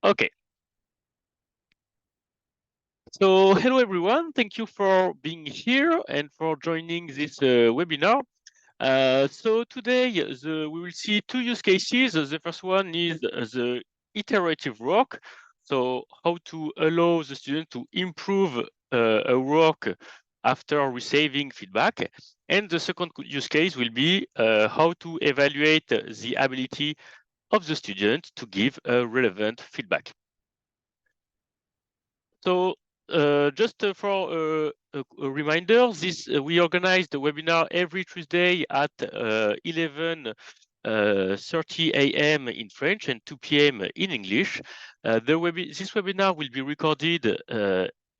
Okay. So hello everyone, thank you for being here and for joining this webinar. So today we will see two use cases. The first one is the iterative work. So how to allow the student to improve a work after receiving feedback. And the second use case will be how to evaluate the ability of the student to give a relevant feedback. So just for a reminder, we organize the webinar every Tuesday at 11:30 a.m. in French and 2 p.m. in English. This webinar will be recorded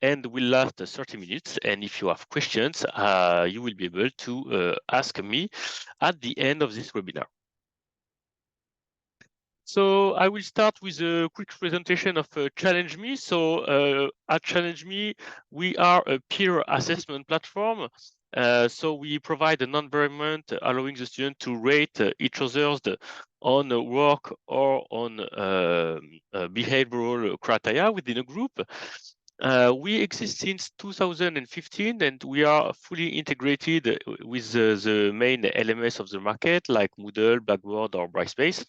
and will last 30 minutes. And if you have questions, you will be able to ask me at the end of this webinar. So I will start with a quick presentation of ChallengeMe. So at ChallengeMe, we are a peer assessment platform. So we provide an environment allowing the student to rate each other's on work or on behavioral criteria within a group. We exist since 2015, and we are fully integrated with the main LMS of the market, like Moodle, Blackboard, or Brightspace.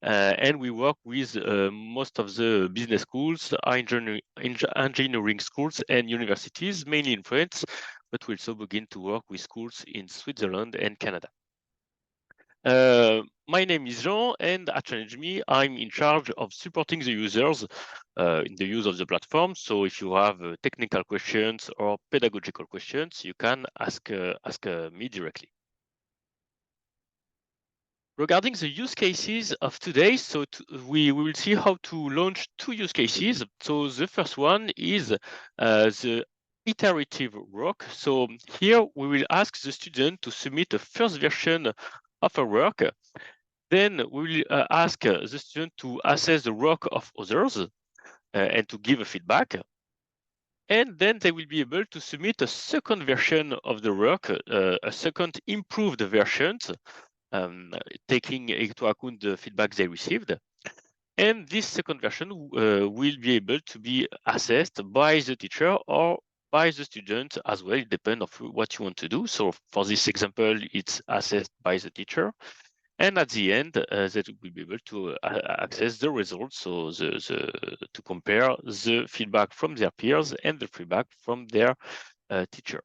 And we work with most of the business schools, engineering schools, and universities, mainly in France, but we also begin to work with schools in Switzerland and Canada. My name is Jean, and at ChallengeMe, I'm in charge of supporting the users in the use of the platform. So if you have technical questions or pedagogical questions, you can ask me directly. Regarding the use cases of today, so we will see how to launch two use cases. So the first one is the iterative work. So here we will ask the student to submit a first version of a work. Then we will ask the student to assess the work of others and to give a feedback. And then they will be able to submit a second version of the work, a second improved version, taking into account the feedback they received. And this second version will be able to be assessed by the teacher or by the student as well. It depends on what you want to do. So for this example, it's assessed by the teacher. And at the end, they will be able to access the results, so to compare the feedback from their peers and the feedback from their teacher.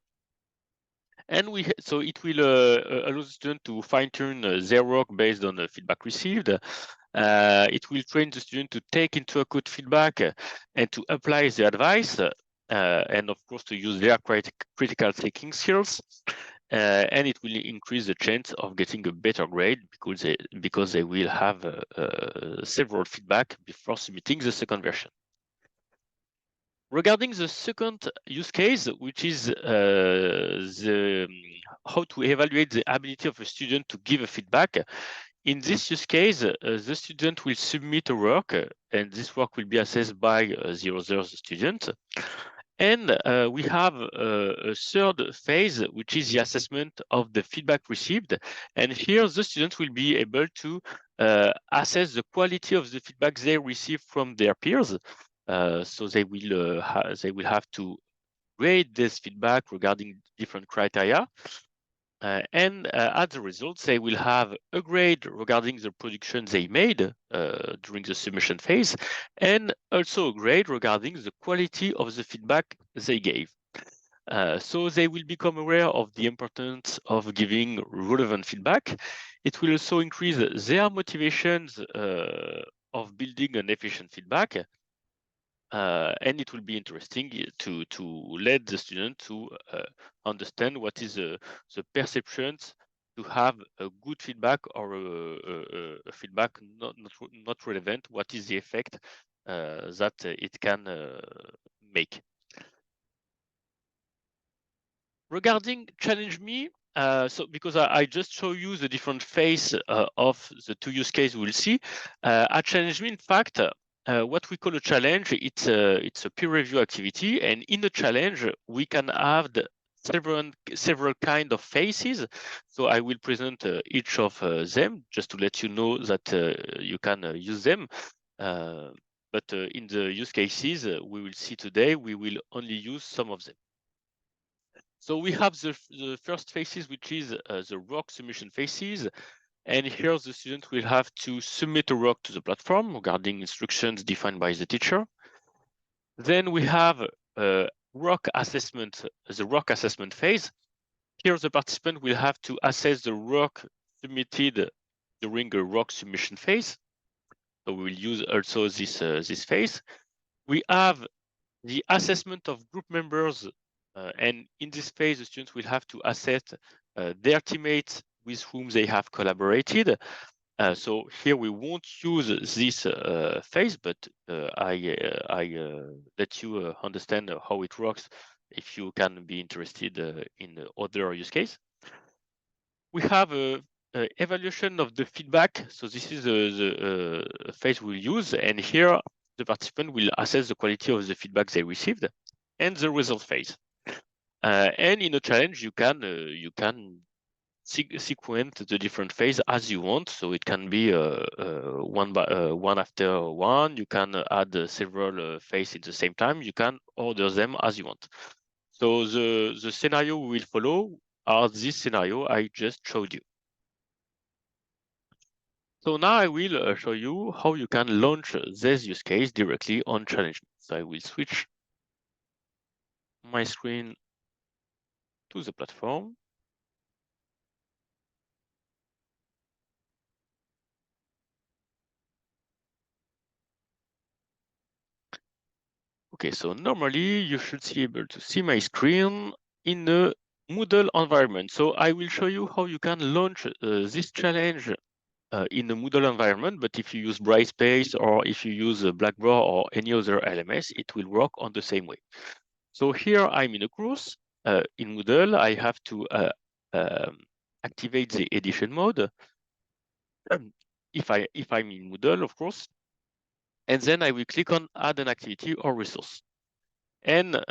And so it will allow the student to fine-tune their work based on the feedback received. It will train the student to take into account feedback and to apply the advice, and of course to use their critical thinking skills. And it will increase the chance of getting a better grade because they will have several feedback before submitting the second version. Regarding the second use case, which is how to evaluate the ability of a student to give a feedback. In this use case, the student will submit a work, and this work will be assessed by the other student. And we have a third phase, which is the assessment of the feedback received. And here, the student will be able to assess the quality of the feedback they receive from their peers. So they will have to grade this feedback regarding different criteria. And as a result, they will have a grade regarding the production they made during the submission phase, and also a grade regarding the quality of the feedback they gave. So they will become aware of the importance of giving relevant feedback. It will also increase their motivations of building an efficient feedback. And it will be interesting to let the student to understand what is the perceptions to have a good feedback or a feedback not relevant. What is the effect that it can make? Regarding ChallengeMe, so because I just show you the different phase of the two use cases we'll see, at ChallengeMe, in fact, what we call a challenge, it's a peer review activity, and in the challenge we can have several kind of phases. So I will present each of them just to let you know that you can use them. but in the use cases we will see today, we will only use some of them. So we have the first phases, which is the ROC submission phases. And here the student will have to submit a ROC to the platform regarding instructions defined by the teacher. Then we have ROC assessment, the ROC assessment phase. Here the participant will have to assess the ROC submitted during a ROC submission phase. So we will use also this phase. We have the assessment of group members, and in this phase, the students will have to assess their teammates with whom they have collaborated. So here we won't use this phase, but I let you understand how it works if you can be interested in other use case. We have a evaluation of the feedback. So this is the phase we'll use, and here the participant will assess the quality of the feedback they received, and the result phase. And in a challenge, you can sequence the different phase as you want. So it can be one after one. You can add several phases at the same time. You can order them as you want. So the scenario we will follow are this scenario I just showed you. So now I will show you how you can launch this use case directly on ChallengeMe. So I will switch my screen to the platform. Okay, so normally you should be able to see my screen in a Moodle environment. So I will show you how you can launch this challenge in a Moodle environment, but if you use Brightspace or if you use Blackboard or any other LMS, it will work on the same way. So here I'm in a course. In Moodle, I have to activate the edition mode. If I'm in Moodle, of course, and then I will click on add an activity or resource. And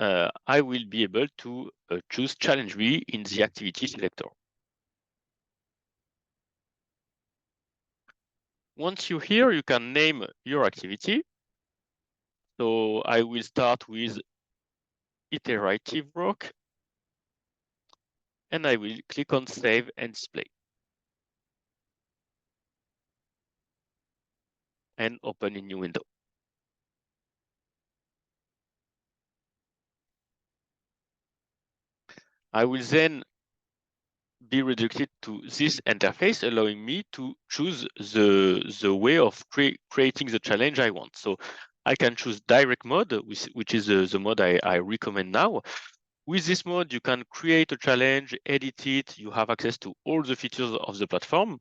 I will be able to choose ChallengeMe in the activity selector. Once you're here, you can name your activity. So I will start with Iterative ROC, and I will click on Save and Display, and open a new window. I will then be redirected to this interface, allowing me to choose the way of creating the challenge I want. So I can choose direct mode, which is the mode I recommend now. With this mode, you can create a challenge, edit it. You have access to all the features of the platform.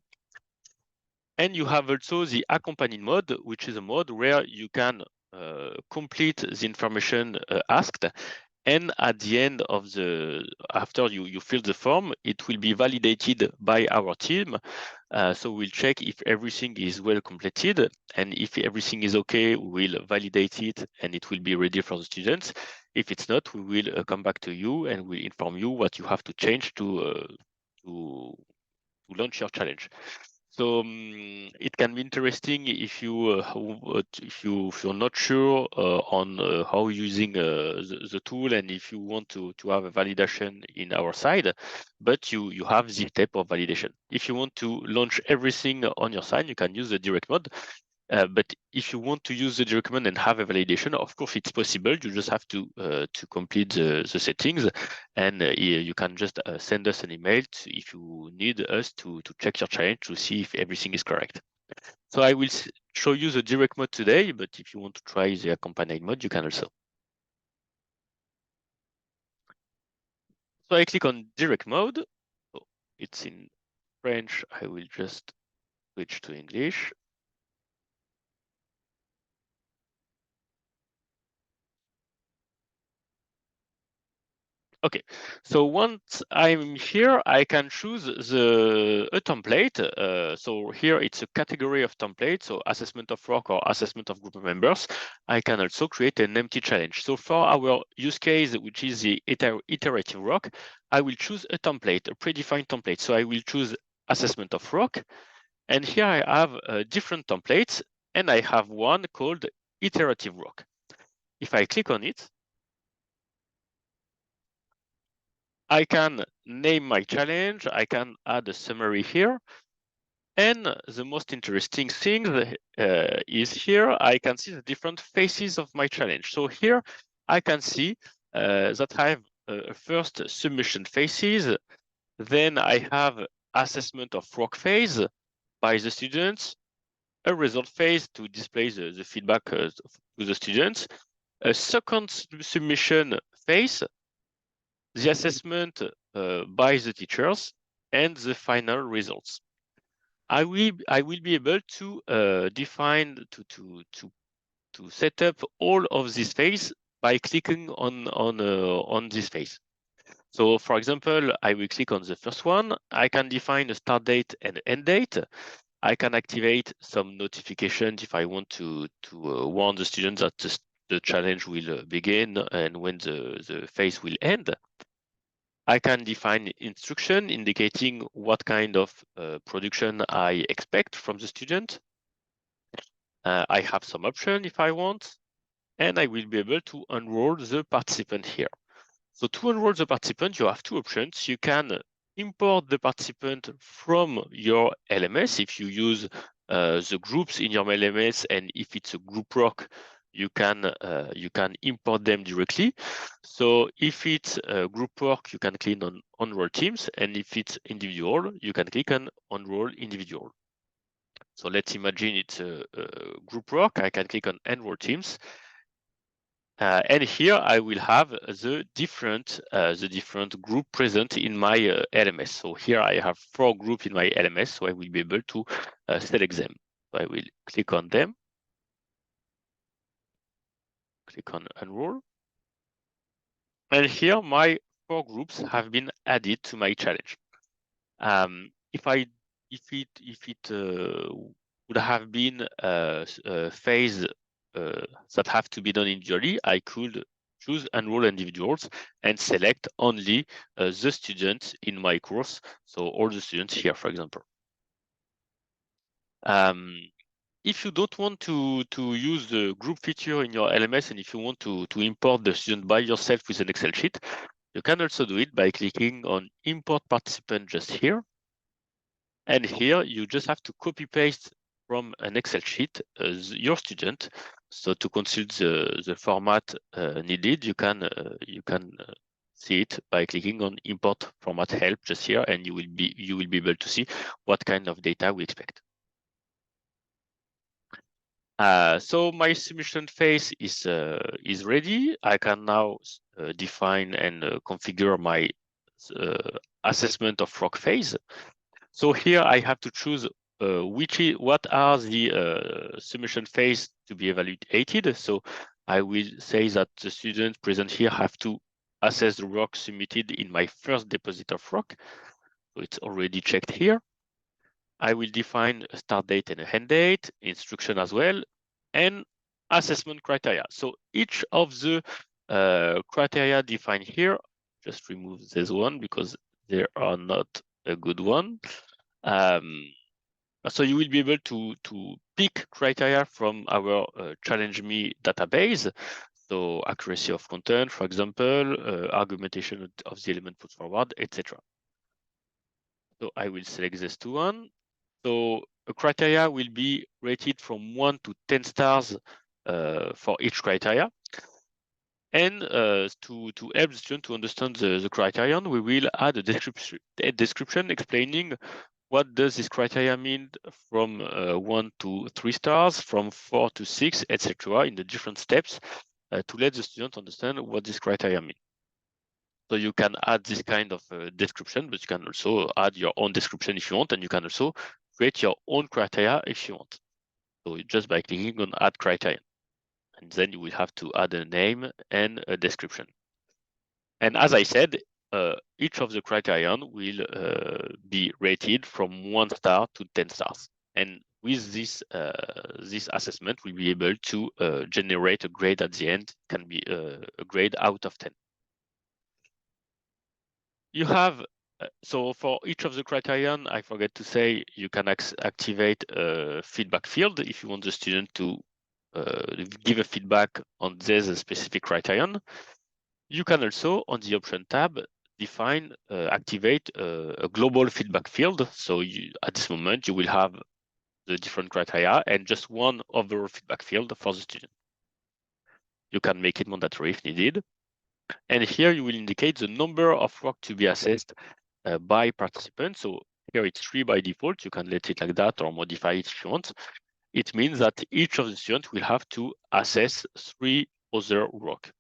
And you have also the accompanied mode, which is a mode where you can complete the information asked. And at the end of after you fill the form, it will be validated by our team. So we'll check if everything is well completed. And if everything is okay, we'll validate it and it will be ready for the students. If it's not, we will come back to you and we'll inform you what you have to change to launch your challenge. So it can be interesting if you're not sure on how using the tool, and if you want to have a validation in our side, but you have this type of validation. If you want to launch everything on your side, you can use the direct mode. But if you want to use the direct mode and have a validation, of course it's possible. You just have to complete the settings, and you can just send us an email if you need us to check your challenge to see if everything is correct. So I will show you the direct mode today, but if you want to try the accompanied mode, you can also. So I click on direct mode. Oh, it's in French. I will just switch to English. Okay, so once I'm here, I can choose a template. So here it's a category of templates, so assessment of ROC or assessment of group members. I can also create an empty challenge. So for our use case, which is the iterative ROC, I will choose a template, a predefined template. So I will choose assessment of ROC, and here I have different templates, and I have one called iterative rock. If I click on it, I can name my challenge, I can add a summary here. And the most interesting thing is here, I can see the different phases of my challenge. So here I can see that I have first submission phases, then I have assessment of rock phase by the students, a result phase to display the feedback to the students, a second submission phase, the assessment by the teachers, and the final results. I will be able to define to set up all of this phase by clicking on this phase. So, for example, I will click on the first one. I can define a start date and end date. I can activate some notifications if I want to warn the students that the challenge will begin and when the phase will end. I can define instruction indicating what kind of production I expect from the student. I have some option if I want, and I will be able to enroll the participant here. So to enroll the participant, you have two options. You can import the participant from your LMS if you use the groups in your LMS, and if it's a group rock, you can import them directly. So if it's a group work, you can click on enroll teams, and if it's individual, you can click on enroll individual. So let's imagine it's a group work. I can click on enroll teams. And here I will have the different group present in my LMS. So here I have 4 groups in my LMS, so I will be able to select them. So I will click on them, click on enroll, and here my 4 groups have been added to my challenge. If it would have been a phase that have to be done individually, I could choose enroll individuals and select only the students in my course. So all the students here, for example. If you don't want to use the group feature in your LMS, and if you want to import the student by yourself with an Excel sheet, you can also do it by clicking on import participant just here. And here you just have to copy paste from an Excel sheet your student. So to consult the format needed, you can see it by clicking on import format help just here, and you will be able to see what kind of data we expect. So my submission phase is ready. I can now define and configure my assessment of rock phase. So here I have to choose what are the submission phase to be evaluated. So I will say that the students present here have to assess the rock submitted in my first deposit of rock. So it's already checked here. I will define a start date and a end date, instruction as well, and assessment criteria. So each of the criteria defined here, just remove this one because they are not a good one. So you will be able to pick criteria from our ChallengeMe database. So accuracy of content, for example, argumentation of the element put forward, etc. So I will select this to one. So a criteria will be rated from 1 to 10 stars for each criteria. And to help the student to understand the criterion, we will add a description explaining what does this criteria mean from 1 to 3 stars, from 4 to 6, etc. in the different steps to let the student understand what this criteria mean. So you can add this kind of description, but you can also add your own description if you want, and you can also create your own criteria if you want. So just by clicking on add criterion, and then you will have to add a name and a description. And as I said, each of the criterion will be rated from 1 star to 10 stars. And with this this assessment, we'll be able to generate a grade at the end, can be a grade out of 10. You have, so for each of the criterion, I forget to say, you can activate a feedback field if you want the student to give a feedback on this specific criterion. You can also, on the option tab, define, activate a global feedback field. So at this moment, you will have the different criteria and just one overall feedback field for the student. You can make it mandatory if needed. And here you will indicate the number of work to be assessed by participants. So here it's 3 by default. You can let it like that or modify it if you want. It means that each of the students will have to assess 3 other work.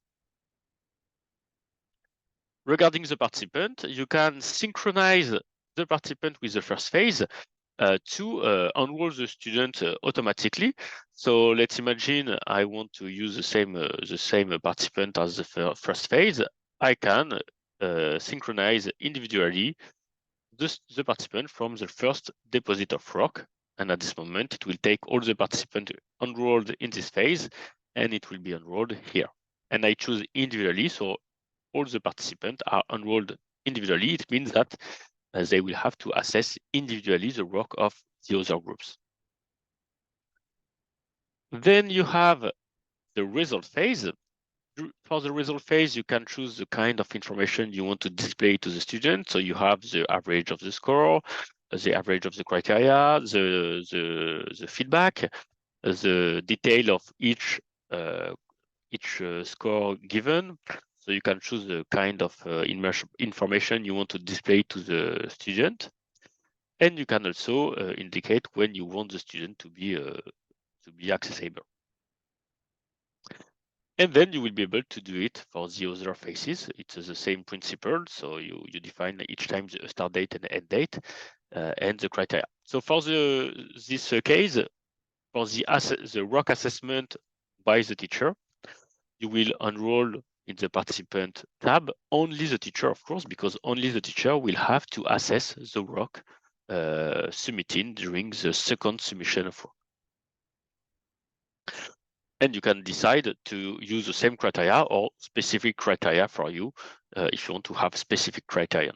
Regarding the participant, you can synchronize the participant with the first phase to enroll the student automatically. So let's imagine I want to use the same participant as the first phase. I can synchronize individually the participant from the first deposit of rock. And at this moment, it will take all the participants enrolled in this phase, and it will be enrolled here. And I choose individually, so all the participants are enrolled individually. It means that they will have to assess individually the work of the other groups. Then you have the result phase. For the result phase, you can choose the kind of information you want to display to the student. So you have the average of the score, the average of the criteria, the feedback, the detail of each score given. So you can choose the kind of information you want to display to the student. And you can also indicate when you want the student to be accessible. And then you will be able to do it for the other phases. It's the same principle. So you define each time the start date and end date and the criteria. So for this case, for the work assessment by the teacher, you will enroll in the participant tab only the teacher, of course, because only the teacher will have to assess the work submitted during the second submission of work. And you can decide to use the same criteria or specific criteria for you if you want to have specific criterion.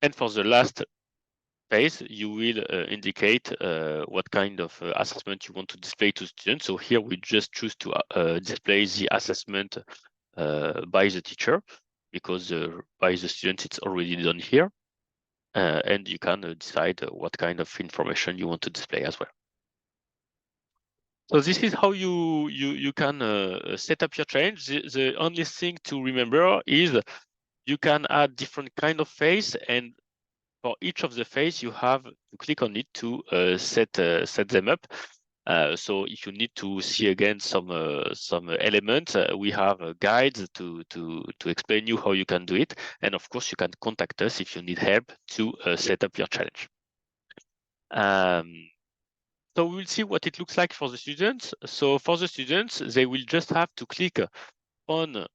And for the last phase, you will indicate what kind of assessment you want to display to students. So here we just choose to display the assessment by the teacher, because by the student it's already done here. And you can decide what kind of information you want to display as well. So this is how you can set up your challenge. The only thing to remember is you can add different kind of phase, and for each of the phase you have to click on it to set them up. So if you need to see again some elements, we have guides to explain you how you can do it, and of course you can contact us if you need help to set up your challenge. So we'll see what it looks like for the students. So for the students, they will just have to click on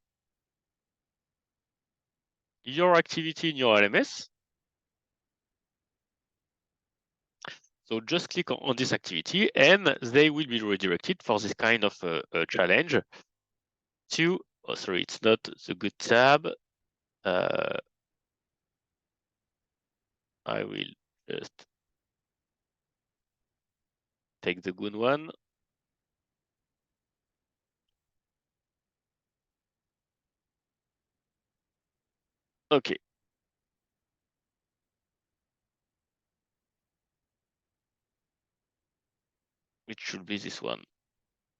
your activity in your LMS. So just click on this activity and they will be redirected for this kind of challenge to, oh, sorry, it's not the good tab. I will just take the good one. Okay. It should be this one.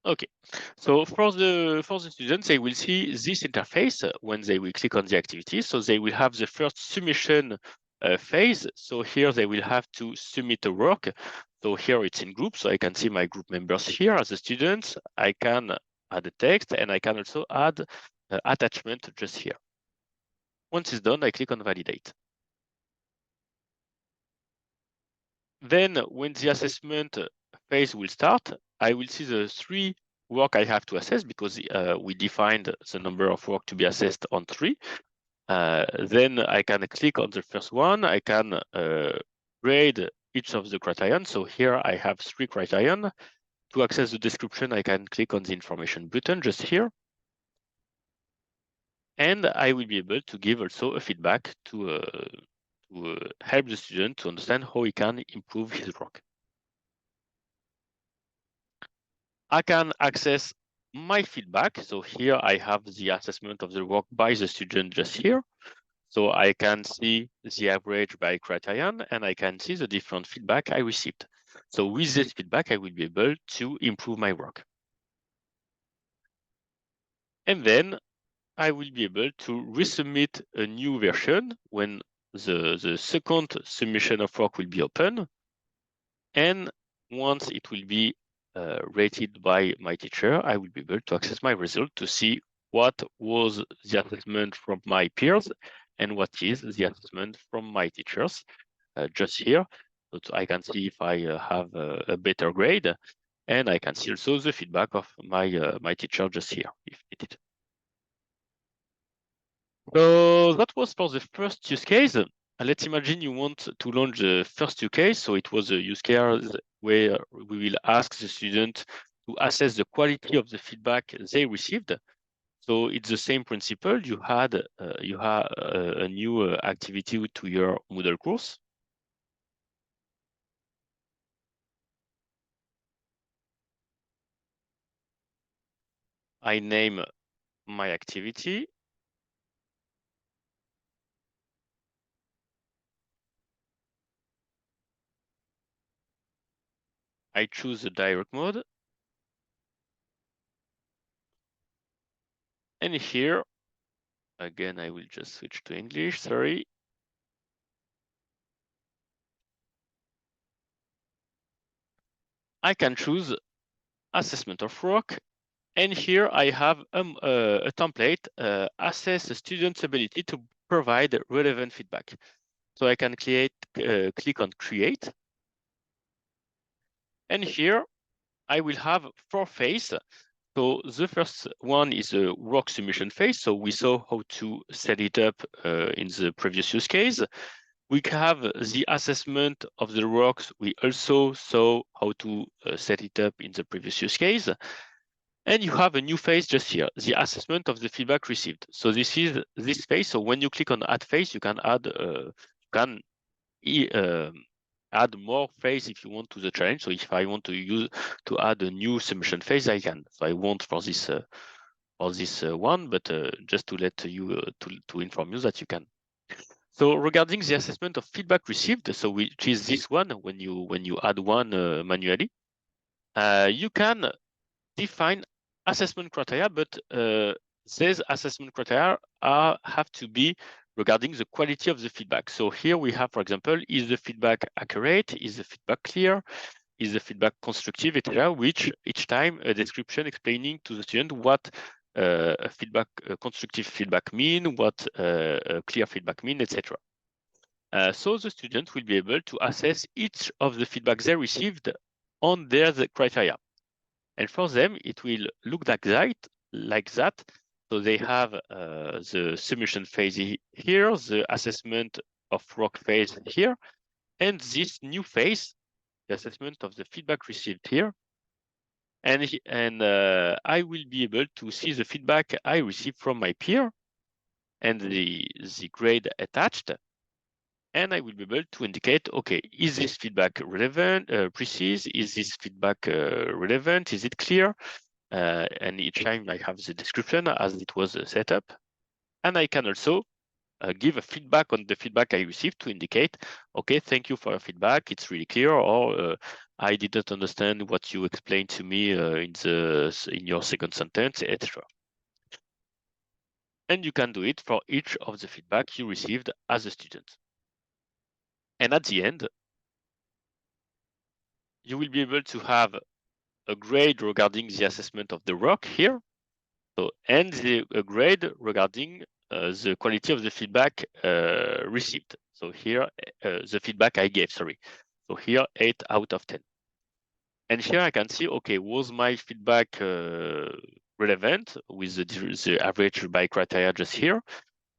Okay, so for the students, they will see this interface when they will click on the activity. So they will have the first submission phase. So here they will have to submit a work. So here it's in groups. So I can see my group members here as a student. I can add a text and I can also add attachment just here. Once it's done, I click on validate. Then when the assessment phase will start, I will see the 3 work I have to assess, because we defined the number of work to be assessed on 3. Then I can click on the first one. I can grade each of the criterion. So here I have 3 criterion. To access the description, I can click on the information button just here. And I will be able to give also a feedback to help the student to understand how he can improve his work. I can access my feedback. So here I have the assessment of the work by the student just here. So I can see the average by criterion, and I can see the different feedback I received. So with this feedback, I will be able to improve my work. And then I will be able to resubmit a new version when the second submission of work will be open. And once it will be rated by my teacher, I will be able to access my result to see what was the assessment from my peers and what is the assessment from my teachers just here. So I can see if I have a better grade, and I can see also the feedback of my teacher just here if needed. So that was for the first use case. Let's imagine you want to launch the first use case. So it was a use case where we will ask the student to assess the quality of the feedback they received. So it's the same principle. You had a new activity to your Moodle course. I name my activity. I choose the direct mode. And here, again, I will just switch to English, sorry. I can choose assessment of work. And here I have a template, assess the student's ability to provide relevant feedback. So I can click on create. And here I will have 4 phases. So the first one is a work submission phase. So we saw how to set it up in the previous use case. We have the assessment of the works. We also saw how to set it up in the previous use case. And you have a new phase just here, the assessment of the feedback received. So this is this phase. So when you click on add phase, you can add more phase if you want to the challenge. So if I want to add a new submission phase, I can. So I won't for this one, but just to let you to inform you that you can. So regarding the assessment of feedback received, so which is this one when you add one manually, you can define assessment criteria, but these assessment criteria have to be regarding the quality of the feedback. So here we have, for example, is the feedback accurate? Is the feedback clear? Is the feedback constructive, etc. Which each time a description explaining to the student what constructive feedback mean, what clear feedback mean, etc. So the student will be able to assess each of the feedback they received on their criteria. And for them, it will look like that. So they have the submission phase here, the assessment of work phase here, and this new phase, the assessment of the feedback received here. And I will be able to see the feedback I received from my peer and the grade attached. And I will be able to indicate, okay, is this feedback relevant, precise? Is this feedback relevant? Is it clear? And each time I have the description as it was set up. And I can also give a feedback on the feedback I received to indicate, okay, thank you for your feedback. It's really clear, or I didn't understand what you explained to me in your second sentence, etc. And you can do it for each of the feedback you received as a student. And at the end, you will be able to have a grade regarding the assessment of the work here. So, and a grade regarding the quality of the feedback received. So here, the feedback I gave, sorry. So here, 8 out of 10. And here I can see, okay, was my feedback relevant with the average by criteria just here?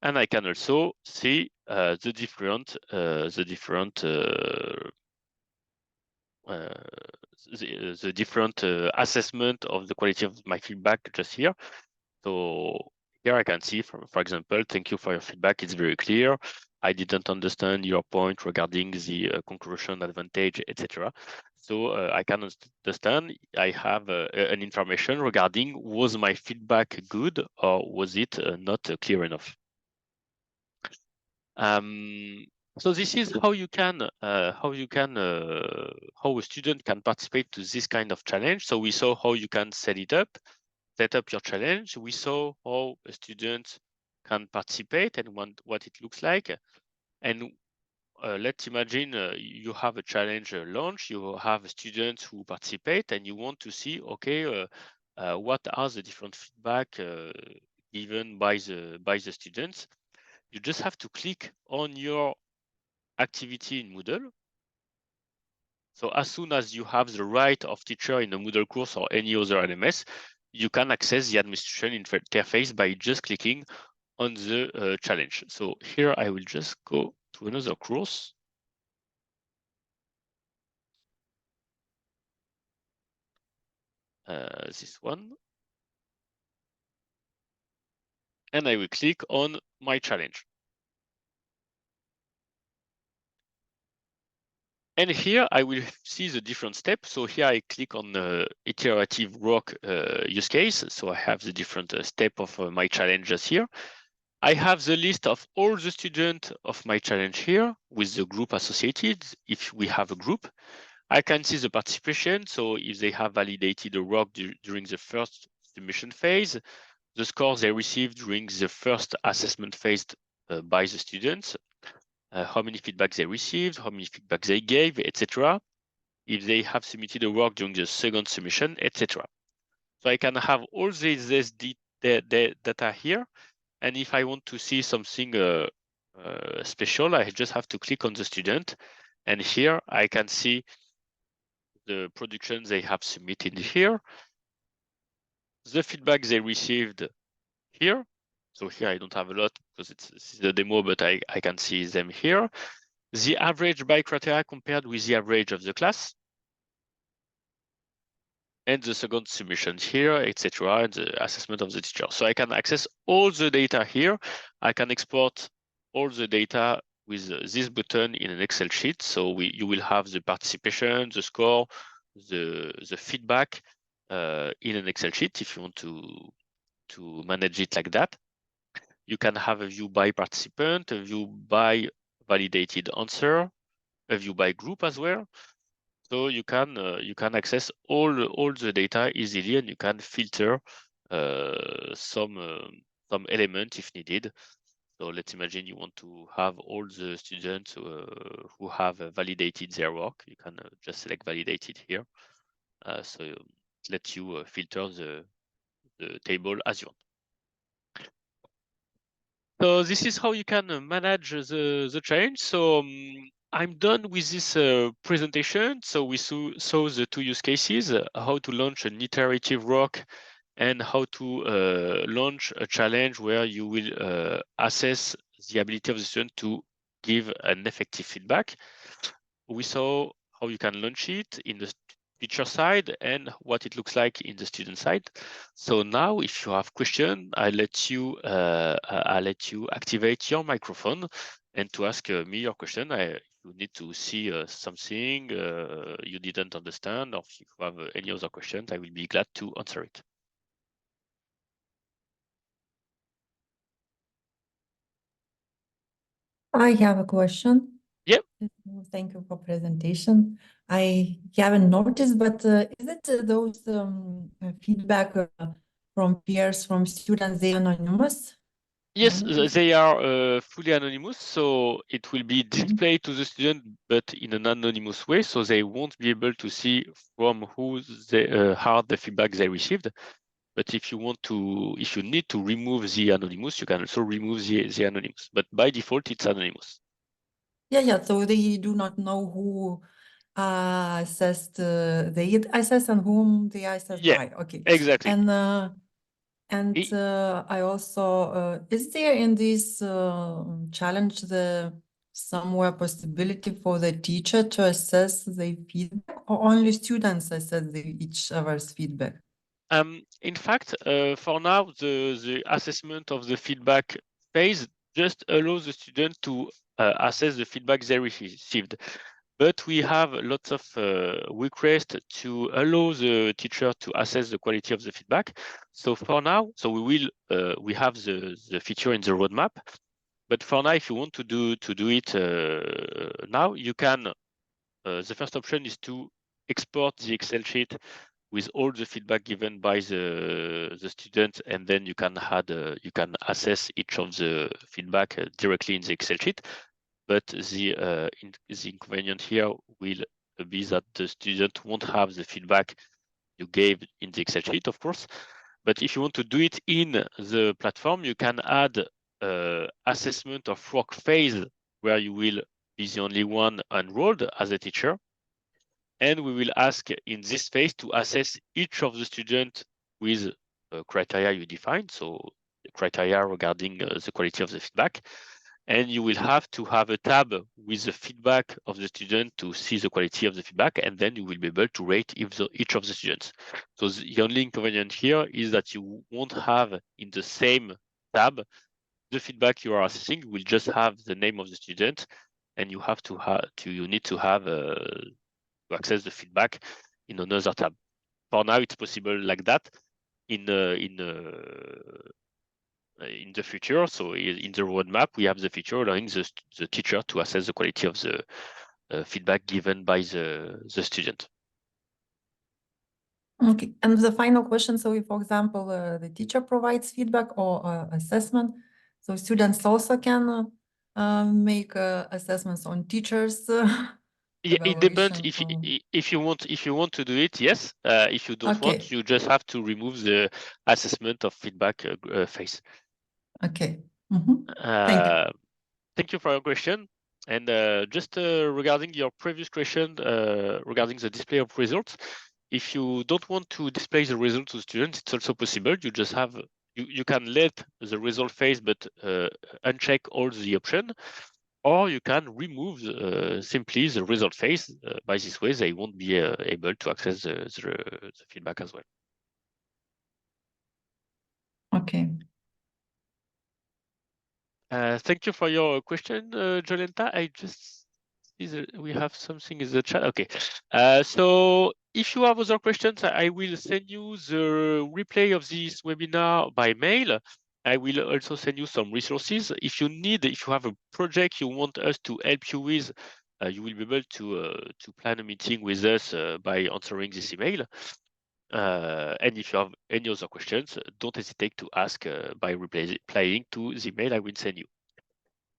And I can also see the different assessment of the quality of my feedback just here. So here I can see, for example, thank you for your feedback. It's very clear. I didn't understand your point regarding the conclusion advantage, etc. So I can understand I have an information regarding was my feedback good or was it not clear enough. So this is how you can how a student can participate to this kind of challenge. So we saw how you can set up your challenge. We saw how a student can participate and what it looks like. And let's imagine you have a challenge launch, you have students who participate and you want to see, okay, what are the different feedback given by the students. You just have to click on your activity in Moodle. So as soon as you have the right of teacher in a Moodle course or any other LMS, you can access the administration interface by just clicking on the challenge. So here I will just go to another course. This one. And I will click on my challenge. And here I will see the different steps. So here I click on the iterative work use case. So I have the different step of my challenges here. I have the list of all the students of my challenge here with the group associated. If we have a group, I can see the participation. So if they have validated the work during the first submission phase, the scores they received during the first assessment phase by the students, how many feedback they received, how many feedback they gave, etc. If they have submitted a work during the second submission, etc. So I can have all this data here. And if I want to see something special, I just have to click on the student. And here I can see the production they have submitted here, the feedback they received here. So here I don't have a lot because this is a demo, but I can see them here. The average by criteria compared with the average of the class, and the second submission here, etc., and the assessment of the teacher. So I can access all the data here. I can export all the data with this button in an Excel sheet. So you will have the participation, the score, the feedback in an Excel sheet if you want to manage it like that. You can have a view by participant, a view by validated answer, a view by group as well. So you can access all the data easily, and you can filter some element if needed. So let's imagine you want to have all the students who have validated their work. You can just select validated here. So it lets you filter the table as you want. So this is how you can manage the challenge. So I'm done with this presentation. So we saw the two use cases, how to launch an iterative work and how to launch a challenge where you will assess the ability of the student to give an effective feedback. We saw how you can launch it in the teacher side and what it looks like in the student side. So now, if you have question, I'll let you activate your microphone and to ask me your question. You need to see something you didn't understand, or if you have any other questions, I will be glad to answer it. I have a question. Yep. Thank you for presentation. I haven't noticed, but is it those feedback from peers, from students, they anonymous? Yes, they are fully anonymous, so it will be displayed to the student, but in an anonymous way, so they won't be able to see from who they how the feedback they received. But if you need to remove the anonymous, you can also remove the anonymous. But by default, it's anonymous. Yeah. So they do not know who assessed, they assess and whom they assessed by. Okay. Exactly. And I also, is there in this challenge somewhere possibility for the teacher to assess the feedback, or only students assess each other's feedback? In fact, for now, the assessment of the feedback phase just allows the student to assess the feedback they received. but we have lots of requests to allow the teacher to assess the quality of the feedback. So for now, we have the feature in the roadmap, but for now, if you want to do it now, you can. The first option is to export the Excel sheet with all the feedback given by the student, and then you can assess each of the feedback directly in the Excel sheet. But the inconvenience here will be that the student won't have the feedback you gave in the Excel sheet, of course. But if you want to do it in the platform, you can add assessment of work phase, where you will be the only one enrolled as a teacher. And we will ask in this phase to assess each of the students with criteria you define, so the criteria regarding the quality of the feedback. And you will have to have a tab with the feedback of the student to see the quality of the feedback, and then you will be able to rate each of the students. So the only inconvenience here is that you won't have in the same tab the feedback you are assessing. You will just have the name of the student, and you need to have to access the feedback in another tab. For now, it's possible like that. In the future, so in the roadmap, we have the feature allowing the teacher to assess the quality of the feedback given by the student. Okay, and the final question, so if, for example, the teacher provides feedback or assessment, so students also can make assessments on teachers' Yeah, it depends. evaluation. If you want to do it, yes. If you don't want, Okay, you just have to remove the assessment of feedback phase. okay. Thank you. Thank you for your question. And just regarding your previous question regarding the display of results, if you don't want to display the results to students, it's also possible. You just have you can let the result phase, but uncheck all the options, or you can remove simply the result phase. By this way, they won't be able to access the feedback as well. Okay. Thank you for your question, Jolenta. I just see that we have something in the chat. Okay. So if you have other questions, I will send you the replay of this webinar by mail. I will also send you some resources. If you have a project you want us to help you with, you will be able to plan a meeting with us by answering this email. And if you have any other questions, don't hesitate to ask by replying to the mail I will send you.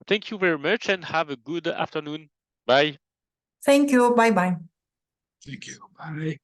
Thank you very much and have a good afternoon. Bye. Thank you. Bye-bye. Thank you. Bye.